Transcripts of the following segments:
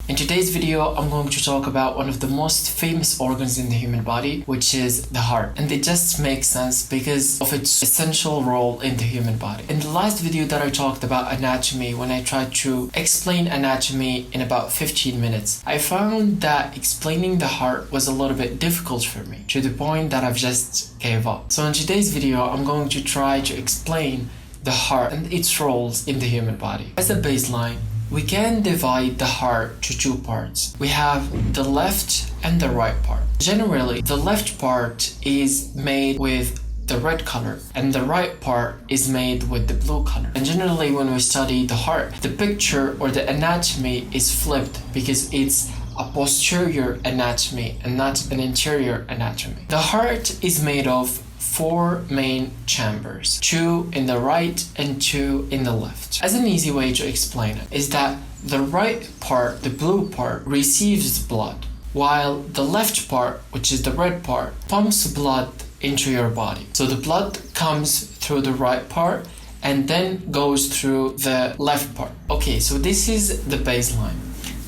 In today's video, I'm going to talk about one of the most famous organs in the human body, which is the heart. And it just makes sense because of its essential role in the human body. In the last video that I talked about anatomy, when I tried to explain anatomy in about 15 minutes, I found that explaining the heart was a little bit difficult for me, to the point that I've just gave up. So in today's video, I'm going to try to explain the heart and its roles in the human body. As a baseline, we can divide the heart to two parts. We have the left and the right part. Generally, the left part is made with the red color and the right part is made with the blue color. And generally, when we study the heart, the picture or the anatomy is flipped because it's a posterior anatomy and not an interior anatomy. The heart is made of four main chambers, two in the right and two in the left. As an easy way to explain it is that the right part, the blue part, receives blood, while the left part, which is the red part, pumps blood into your body. So the blood comes through the right part and then goes through the left part. Okay, so this is the baseline.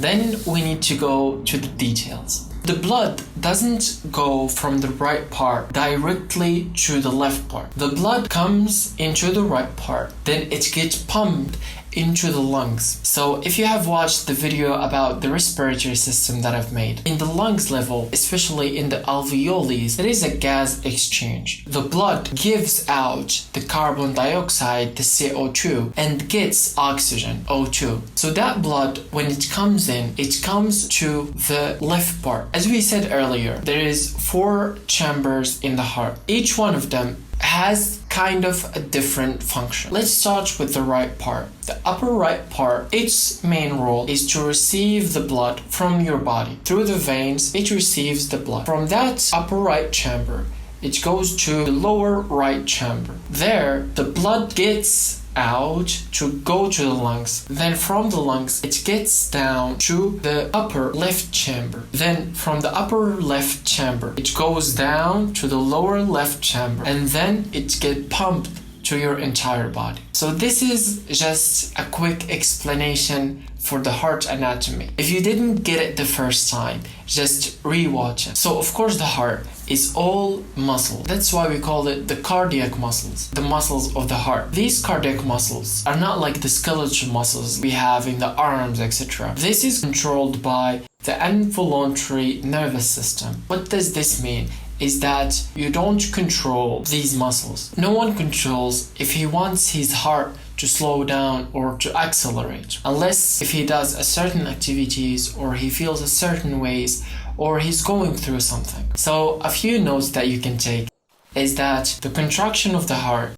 Then we need to go to the details. The blood doesn't go from the right part directly to the left part. The blood comes into the right part, then it gets pumped into the lungs. So if you have watched the video about the respiratory system that I've made, in the lungs level, especially in the alveoli, there is a gas exchange. The blood gives out the carbon dioxide, the CO2, and gets oxygen, O2. So that blood, when it comes in, it comes to the left part. As we said earlier, there is four chambers in the heart. Each one of them has kind of a different function. Let's start with the right part. The upper right part, its main role is to receive the blood from your body. Through the veins, it receives the blood. From that upper right chamber, it goes to the lower right chamber. There, the blood gets out to go to the lungs. Then from the lungs, it gets down to the upper left chamber. Then from the upper left chamber, it goes down to the lower left chamber. And then it gets pumped to your entire body. So this is just a quick explanation for the heart anatomy. If you didn't get it the first time, just rewatch it. So of course the heart is all muscle. That's why we call it the cardiac muscles, the muscles of the heart. These cardiac muscles are not like the skeletal muscles we have in the arms, etc. This is controlled by the involuntary nervous system. What does this mean? Is that you don't control these muscles. No one controls if he wants his heart to slow down or to accelerate, unless if he does a certain activities or he feels a certain ways or he's going through something. So a few notes that you can take is that the contraction of the heart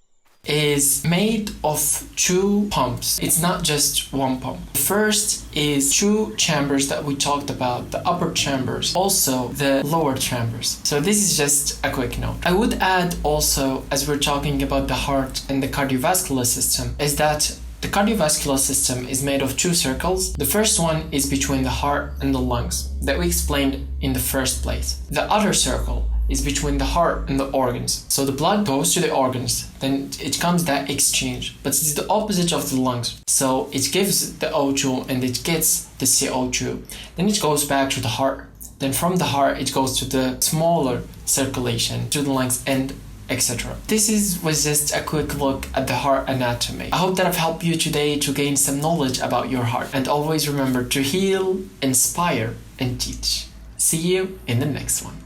is made of two pumps. It's not just one pump. The first is two chambers that we talked about, the upper chambers, also the lower chambers. So this is just a quick note. I would add also, as we're talking about the heart and the cardiovascular system, is that the cardiovascular system is made of two circles. The first one is between the heart and the lungs that we explained in the first place. The other circle is between the heart and the organs. So the blood goes to the organs, then it comes that exchange, but it's the opposite of the lungs. So it gives the O2 and it gets the CO2. Then it goes back to the heart. Then from the heart, it goes to the smaller circulation, to the lungs and etc. This was just a quick look at the heart anatomy. I hope that I've helped you today to gain some knowledge about your heart. And always remember to heal, inspire, and teach. See you in the next one.